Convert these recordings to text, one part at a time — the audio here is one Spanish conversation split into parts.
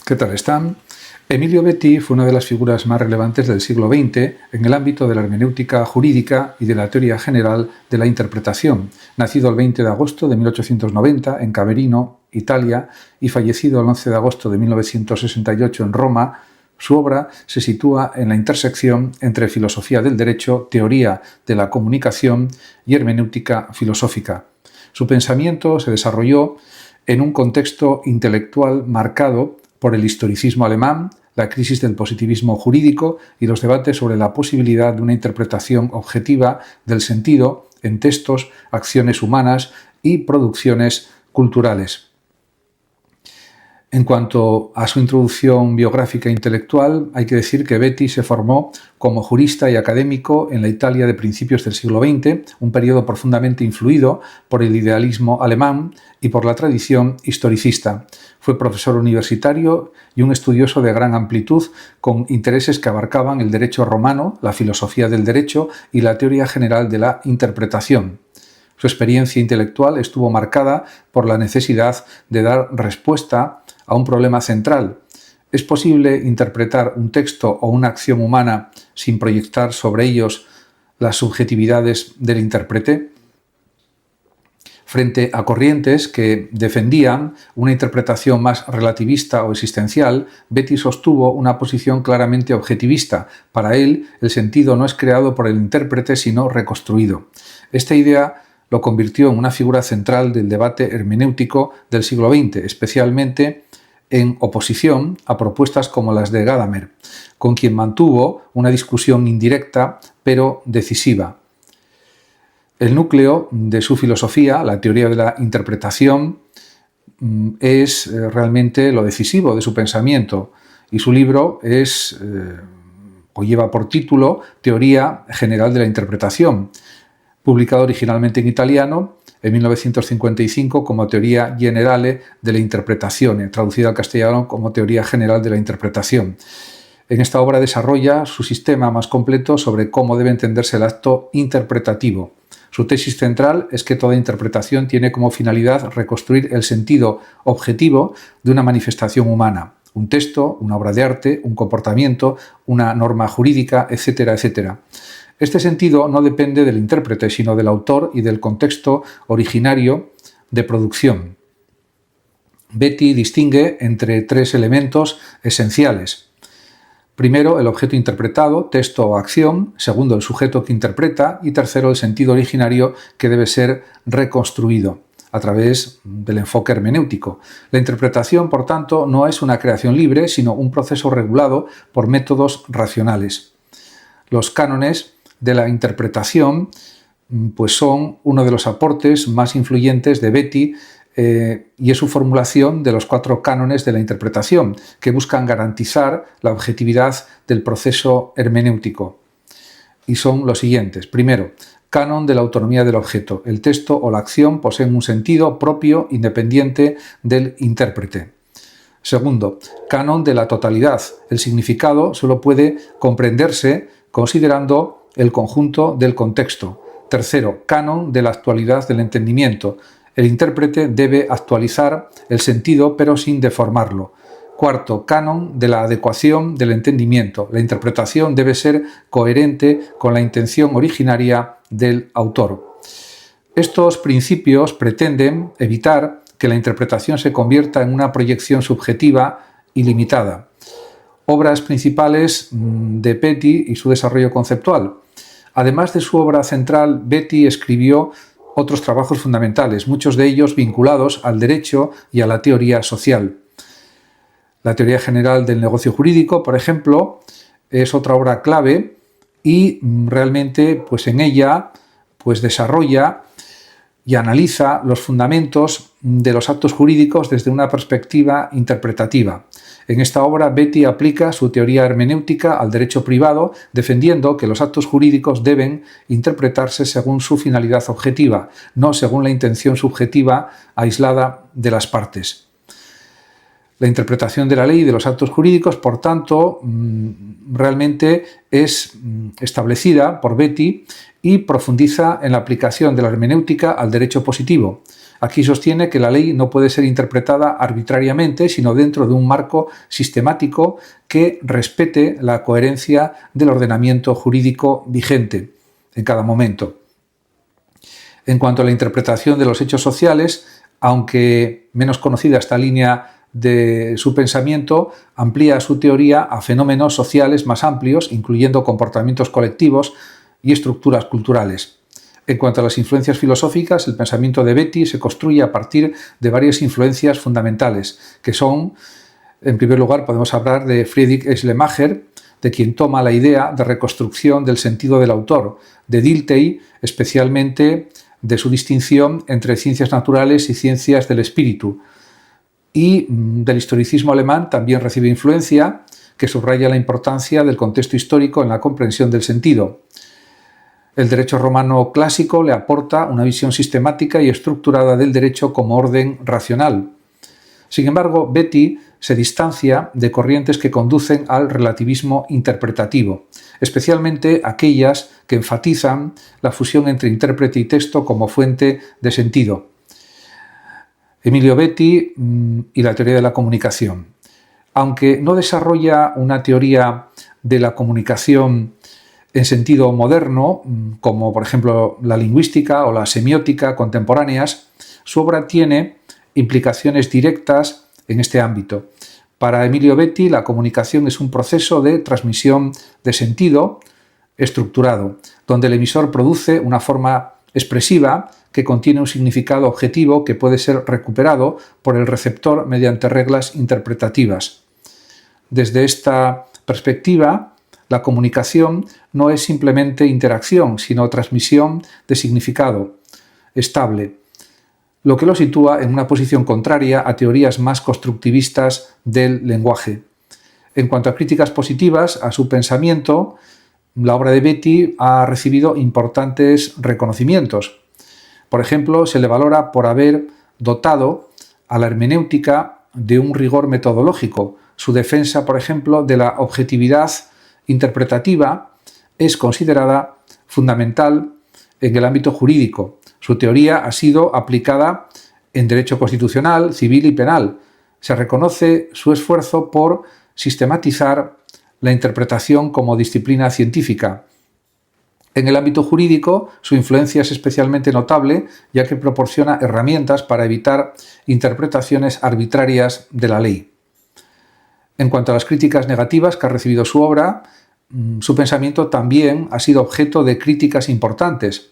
¿Qué tal están? Emilio Betti fue una de las figuras más relevantes del siglo XX en el ámbito de la hermenéutica jurídica y de la teoría general de la interpretación. Nacido el 20 de agosto de 1890 en Camerino, Italia, y fallecido el 11 de agosto de 1968 en Roma, su obra se sitúa en la intersección entre filosofía del derecho, teoría de la comunicación y hermenéutica filosófica. Su pensamiento se desarrolló en un contexto intelectual marcado por el historicismo alemán, la crisis del positivismo jurídico y los debates sobre la posibilidad de una interpretación objetiva del sentido en textos, acciones humanas y producciones culturales. En cuanto a su introducción biográfica e intelectual, hay que decir que Betti se formó como jurista y académico en la Italia de principios del siglo XX, un periodo profundamente influido por el idealismo alemán y por la tradición historicista. Fue profesor universitario y un estudioso de gran amplitud, con intereses que abarcaban el derecho romano, la filosofía del derecho y la teoría general de la interpretación. Su experiencia intelectual estuvo marcada por la necesidad de dar respuesta a un problema central. ¿Es posible interpretar un texto o una acción humana sin proyectar sobre ellos las subjetividades del intérprete? Frente a corrientes que defendían una interpretación más relativista o existencial, Betti sostuvo una posición claramente objetivista. Para él, el sentido no es creado por el intérprete, sino reconstruido. Esta idea lo convirtió en una figura central del debate hermenéutico del siglo XX, especialmente en oposición a propuestas como las de Gadamer, con quien mantuvo una discusión indirecta pero decisiva. El núcleo de su filosofía, la teoría de la interpretación, es realmente lo decisivo de su pensamiento, y su libro lleva por título Teoría General de la Interpretación, publicado originalmente en italiano en 1955 como Teoria Generale della Interpretazione, traducida al castellano como Teoría General de la Interpretación. En esta obra desarrolla su sistema más completo sobre cómo debe entenderse el acto interpretativo. Su tesis central es que toda interpretación tiene como finalidad reconstruir el sentido objetivo de una manifestación humana, un texto, una obra de arte, un comportamiento, una norma jurídica, etcétera, etcétera. Este sentido no depende del intérprete, sino del autor y del contexto originario de producción. Betti distingue entre tres elementos esenciales. Primero, el objeto interpretado, texto o acción. Segundo, el sujeto que interpreta. Y tercero, el sentido originario que debe ser reconstruido a través del enfoque hermenéutico. La interpretación, por tanto, no es una creación libre, sino un proceso regulado por métodos racionales. Los cánones de la interpretación pues son uno de los aportes más influyentes de Betti y es su formulación de los 4 cánones de la interpretación, que buscan garantizar la objetividad del proceso hermenéutico. Y son los siguientes. Primero, canon de la autonomía del objeto. El texto o la acción poseen un sentido propio independiente del intérprete. Segundo, canon de la totalidad. El significado solo puede comprenderse considerando el conjunto del contexto. Tercero, canon de la actualidad del entendimiento. El intérprete debe actualizar el sentido pero sin deformarlo. Cuarto, canon de la adecuación del entendimiento. La interpretación debe ser coherente con la intención originaria del autor. Estos principios pretenden evitar que la interpretación se convierta en una proyección subjetiva ilimitada. Obras principales de Betti y su desarrollo conceptual. Además de su obra central, Betti escribió otros trabajos fundamentales, muchos de ellos vinculados al derecho y a la teoría social. La teoría general del negocio jurídico, por ejemplo, es otra obra clave y realmente en ella desarrolla y analiza los fundamentos de los actos jurídicos desde una perspectiva interpretativa. En esta obra, Betti aplica su teoría hermenéutica al derecho privado, defendiendo que los actos jurídicos deben interpretarse según su finalidad objetiva, no según la intención subjetiva aislada de las partes. La interpretación de la ley y de los actos jurídicos, por tanto, realmente es establecida por Betti y profundiza en la aplicación de la hermenéutica al derecho positivo. Aquí sostiene que la ley no puede ser interpretada arbitrariamente, sino dentro de un marco sistemático que respete la coherencia del ordenamiento jurídico vigente en cada momento. En cuanto a la interpretación de los hechos sociales, aunque menos conocida esta línea de su pensamiento, amplía su teoría a fenómenos sociales más amplios, incluyendo comportamientos colectivos y estructuras culturales. En cuanto a las influencias filosóficas, el pensamiento de Betti se construye a partir de varias influencias fundamentales, que son, en primer lugar, podemos hablar de Friedrich Schleiermacher, de quien toma la idea de reconstrucción del sentido del autor, de Dilthey, especialmente de su distinción entre ciencias naturales y ciencias del espíritu, y del historicismo alemán también recibe influencia, que subraya la importancia del contexto histórico en la comprensión del sentido. El derecho romano clásico le aporta una visión sistemática y estructurada del derecho como orden racional. Sin embargo, Betti se distancia de corrientes que conducen al relativismo interpretativo, especialmente aquellas que enfatizan la fusión entre intérprete y texto como fuente de sentido. Emilio Betti y la teoría de la comunicación. Aunque no desarrolla una teoría de la comunicación en sentido moderno, como por ejemplo la lingüística o la semiótica contemporáneas, su obra tiene implicaciones directas en este ámbito. Para Emilio Betti, la comunicación es un proceso de transmisión de sentido estructurado, donde el emisor produce una forma expresiva que contiene un significado objetivo que puede ser recuperado por el receptor mediante reglas interpretativas. Desde esta perspectiva, la comunicación no es simplemente interacción, sino transmisión de significado estable, lo que lo sitúa en una posición contraria a teorías más constructivistas del lenguaje. En cuanto a críticas positivas a su pensamiento, la obra de Betti ha recibido importantes reconocimientos. Por ejemplo, se le valora por haber dotado a la hermenéutica de un rigor metodológico. Su defensa, por ejemplo, de la objetividad interpretativa es considerada fundamental en el ámbito jurídico. Su teoría ha sido aplicada en derecho constitucional, civil y penal. Se reconoce su esfuerzo por sistematizar la interpretación como disciplina científica. En el ámbito jurídico, su influencia es especialmente notable, ya que proporciona herramientas para evitar interpretaciones arbitrarias de la ley. En cuanto a las críticas negativas que ha recibido su obra, su pensamiento también ha sido objeto de críticas importantes.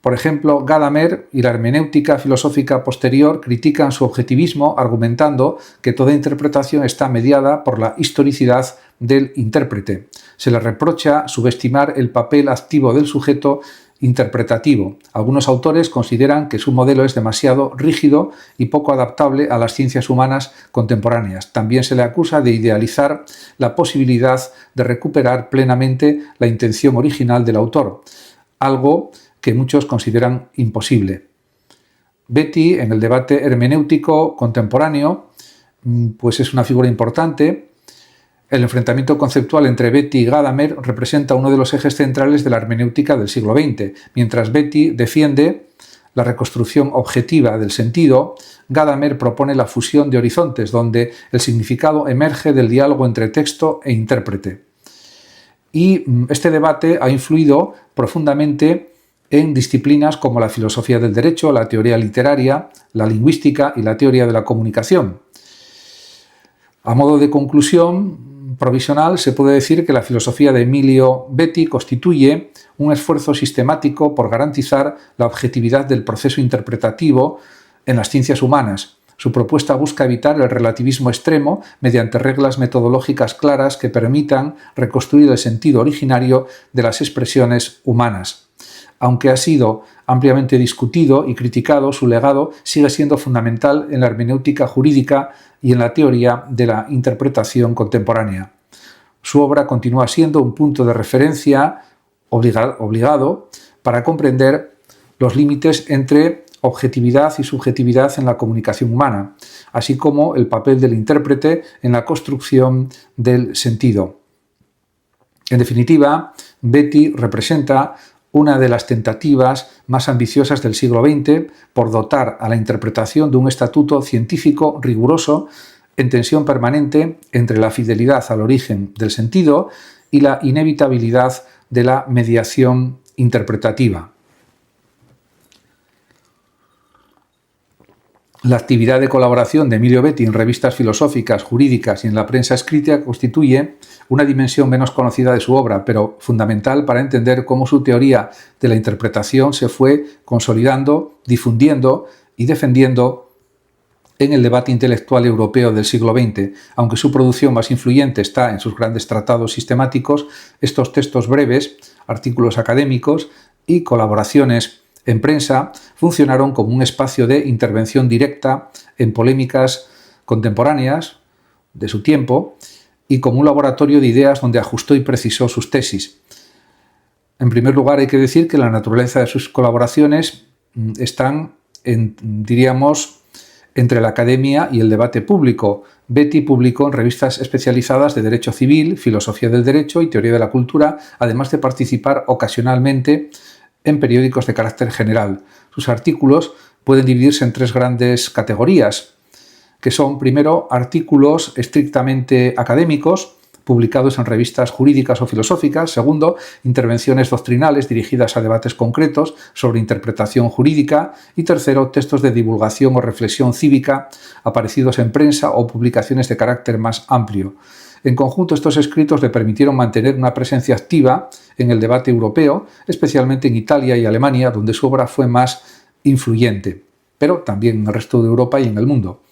Por ejemplo, Gadamer y la hermenéutica filosófica posterior critican su objetivismo argumentando que toda interpretación está mediada por la historicidad del intérprete. Se le reprocha subestimar el papel activo del sujeto interpretativo. Algunos autores consideran que su modelo es demasiado rígido y poco adaptable a las ciencias humanas contemporáneas. También se le acusa de idealizar la posibilidad de recuperar plenamente la intención original del autor, algo que muchos consideran imposible. Betti, en el debate hermenéutico contemporáneo, pues es una figura importante. El enfrentamiento conceptual entre Betti y Gadamer representa uno de los ejes centrales de la hermenéutica del siglo XX. Mientras Betti defiende la reconstrucción objetiva del sentido, Gadamer propone la fusión de horizontes, donde el significado emerge del diálogo entre texto e intérprete. Y este debate ha influido profundamente en disciplinas como la filosofía del derecho, la teoría literaria, la lingüística y la teoría de la comunicación. A modo de conclusión provisional, se puede decir que la filosofía de Emilio Betti constituye un esfuerzo sistemático por garantizar la objetividad del proceso interpretativo en las ciencias humanas. Su propuesta busca evitar el relativismo extremo mediante reglas metodológicas claras que permitan reconstruir el sentido originario de las expresiones humanas. Aunque ha sido ampliamente discutido y criticado, su legado sigue siendo fundamental en la hermenéutica jurídica y en la teoría de la interpretación contemporánea. Su obra continúa siendo un punto de referencia obligado para comprender los límites entre objetividad y subjetividad en la comunicación humana, así como el papel del intérprete en la construcción del sentido. En definitiva, Betti representa una de las tentativas más ambiciosas del siglo XX por dotar a la interpretación de un estatuto científico riguroso en tensión permanente entre la fidelidad al origen del sentido y la inevitabilidad de la mediación interpretativa. La actividad de colaboración de Emilio Betti en revistas filosóficas, jurídicas y en la prensa escrita constituye una dimensión menos conocida de su obra, pero fundamental para entender cómo su teoría de la interpretación se fue consolidando, difundiendo y defendiendo en el debate intelectual europeo del siglo XX. Aunque su producción más influyente está en sus grandes tratados sistemáticos, estos textos breves, artículos académicos y colaboraciones en prensa funcionaron como un espacio de intervención directa en polémicas contemporáneas de su tiempo y como un laboratorio de ideas donde ajustó y precisó sus tesis. En primer lugar, hay que decir que la naturaleza de sus colaboraciones están, entre la academia y el debate público. Betti publicó en revistas especializadas de Derecho Civil, Filosofía del Derecho y Teoría de la Cultura, además de participar ocasionalmente en periódicos de carácter general. Sus artículos pueden dividirse en tres grandes categorías, que son, primero, artículos estrictamente académicos, publicados en revistas jurídicas o filosóficas. Segundo, intervenciones doctrinales dirigidas a debates concretos sobre interpretación jurídica. Y tercero, textos de divulgación o reflexión cívica, aparecidos en prensa o publicaciones de carácter más amplio. En conjunto, estos escritos le permitieron mantener una presencia activa en el debate europeo, especialmente en Italia y Alemania, donde su obra fue más influyente, pero también en el resto de Europa y en el mundo.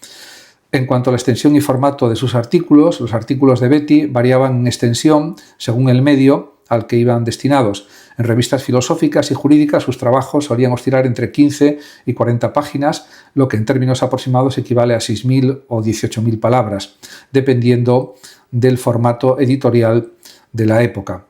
En cuanto a la extensión y formato de sus artículos, los artículos de Betti variaban en extensión según el medio al que iban destinados. En revistas filosóficas y jurídicas sus trabajos solían oscilar entre 15 y 40 páginas, lo que en términos aproximados equivale a 6.000 o 18.000 palabras, dependiendo del formato editorial de la época.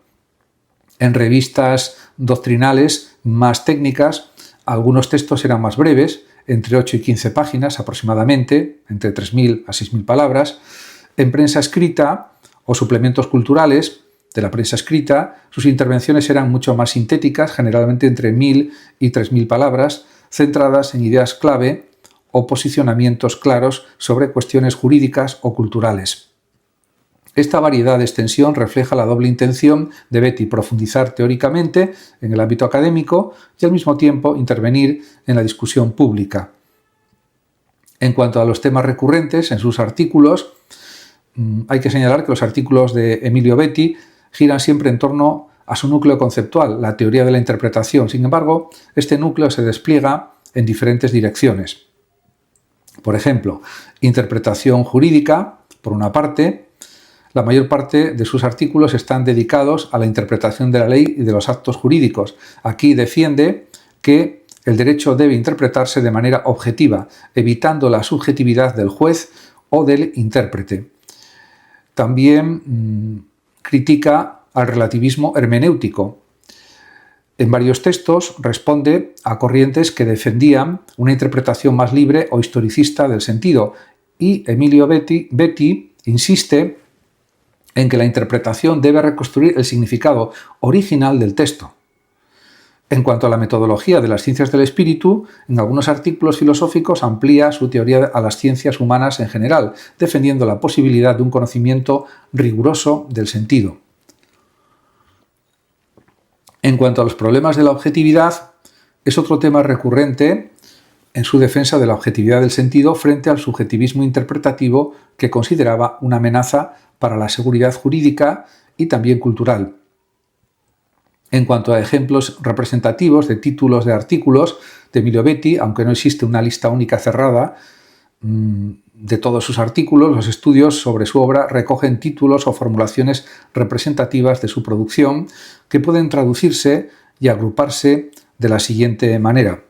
En revistas doctrinales más técnicas, algunos textos eran más breves, entre 8 y 15 páginas aproximadamente, entre 3.000 a 6.000 palabras. En prensa escrita o suplementos culturales de la prensa escrita, sus intervenciones eran mucho más sintéticas, generalmente entre 1.000 y 3.000 palabras, centradas en ideas clave o posicionamientos claros sobre cuestiones jurídicas o culturales. Esta variedad de extensión refleja la doble intención de Betti: profundizar teóricamente en el ámbito académico y al mismo tiempo intervenir en la discusión pública. En cuanto a los temas recurrentes en sus artículos, hay que señalar que los artículos de Emilio Betti giran siempre en torno a su núcleo conceptual, la teoría de la interpretación. Sin embargo, este núcleo se despliega en diferentes direcciones. Por ejemplo, interpretación jurídica, por una parte. La mayor parte de sus artículos están dedicados a la interpretación de la ley y de los actos jurídicos. Aquí defiende que el derecho debe interpretarse de manera objetiva, evitando la subjetividad del juez o del intérprete. También critica al relativismo hermenéutico. En varios textos responde a corrientes que defendían una interpretación más libre o historicista del sentido, y Emilio Betti insiste en que la interpretación debe reconstruir el significado original del texto. En cuanto a la metodología de las ciencias del espíritu, en algunos artículos filosóficos amplía su teoría a las ciencias humanas en general, defendiendo la posibilidad de un conocimiento riguroso del sentido. En cuanto a los problemas de la objetividad, es otro tema recurrente en su defensa de la objetividad del sentido frente al subjetivismo interpretativo que consideraba una amenaza para la seguridad jurídica y también cultural. En cuanto a ejemplos representativos de títulos de artículos de Emilio Betti, aunque no existe una lista única cerrada de todos sus artículos, los estudios sobre su obra recogen títulos o formulaciones representativas de su producción que pueden traducirse y agruparse de la siguiente manera: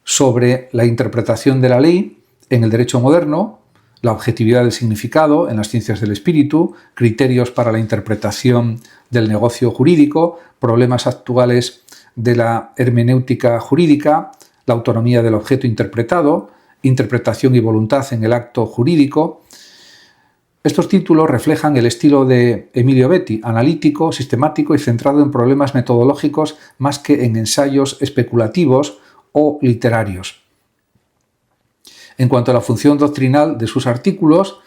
sobre la interpretación de la ley en el derecho moderno, la objetividad del significado en las ciencias del espíritu, criterios para la interpretación del negocio jurídico, problemas actuales de la hermenéutica jurídica, la autonomía del objeto interpretado, interpretación y voluntad en el acto jurídico, Estos títulos reflejan el estilo de Emilio Betti, analítico, sistemático y centrado en problemas metodológicos más que en ensayos especulativos o literarios. En cuanto a la función doctrinal de sus artículos,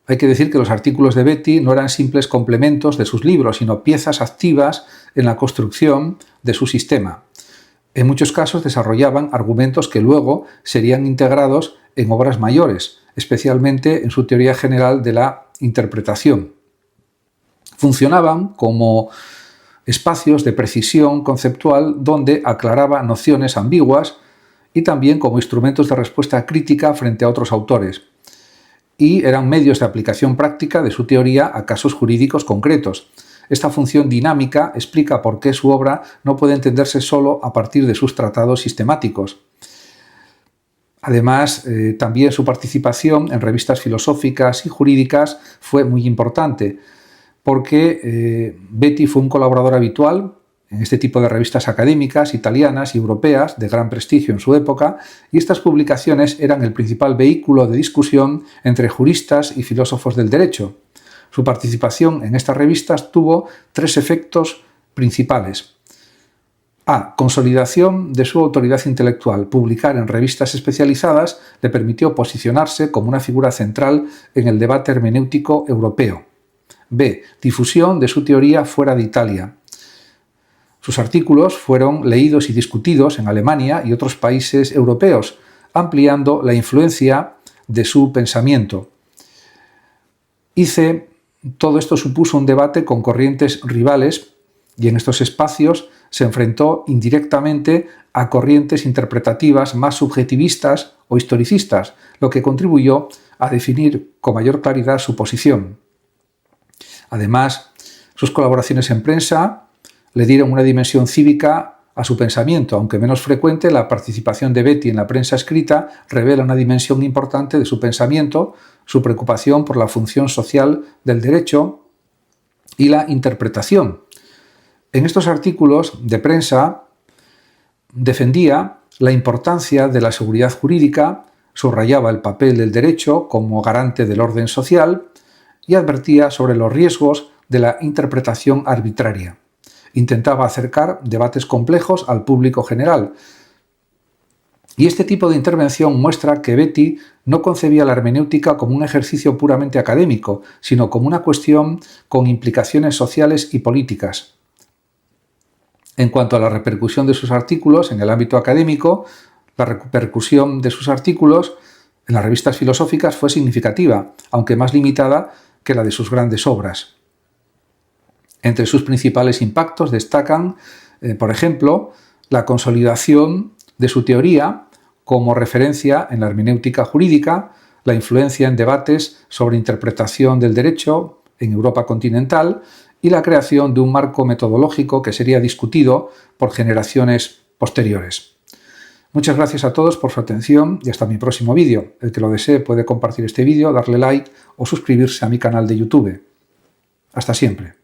hay que decir que los artículos de Betti no eran simples complementos de sus libros, sino piezas activas en la construcción de su sistema. En muchos casos desarrollaban argumentos que luego serían integrados en obras mayores, especialmente en su teoría general de la interpretación. Funcionaban como espacios de precisión conceptual donde aclaraba nociones ambiguas y también como instrumentos de respuesta crítica frente a otros autores. Y eran medios de aplicación práctica de su teoría a casos jurídicos concretos. Esta función dinámica explica por qué su obra no puede entenderse solo a partir de sus tratados sistemáticos. Además, también su participación en revistas filosóficas y jurídicas fue muy importante, porque Betti fue un colaborador habitual en este tipo de revistas académicas italianas y europeas de gran prestigio en su época, y estas publicaciones eran el principal vehículo de discusión entre juristas y filósofos del derecho. Su participación en estas revistas tuvo tres efectos principales. A. Consolidación de su autoridad intelectual. Publicar en revistas especializadas le permitió posicionarse como una figura central en el debate hermenéutico europeo. B. Difusión de su teoría fuera de Italia. Sus artículos fueron leídos y discutidos en Alemania y otros países europeos, ampliando la influencia de su pensamiento. Todo esto supuso un debate con corrientes rivales y en estos espacios se enfrentó indirectamente a corrientes interpretativas más subjetivistas o historicistas, lo que contribuyó a definir con mayor claridad su posición. Además, sus colaboraciones en prensa le dieron una dimensión cívica a su pensamiento, aunque menos frecuente. La participación de Betti en la prensa escrita revela una dimensión importante de su pensamiento, su preocupación por la función social del derecho y la interpretación. En estos artículos de prensa defendía la importancia de la seguridad jurídica, subrayaba el papel del derecho como garante del orden social y advertía sobre los riesgos de la interpretación arbitraria. Intentaba acercar debates complejos al público general. Y este tipo de intervención muestra que Betti no concebía la hermenéutica como un ejercicio puramente académico, sino como una cuestión con implicaciones sociales y políticas. En cuanto a la repercusión de sus artículos en el ámbito académico, la repercusión de sus artículos en las revistas filosóficas fue significativa, aunque más limitada que la de sus grandes obras. Entre sus principales impactos destacan, por ejemplo, la consolidación de su teoría como referencia en la hermenéutica jurídica, la influencia en debates sobre interpretación del derecho en Europa continental y la creación de un marco metodológico que sería discutido por generaciones posteriores. Muchas gracias a todos por su atención y hasta mi próximo vídeo. El que lo desee puede compartir este vídeo, darle like o suscribirse a mi canal de YouTube. Hasta siempre.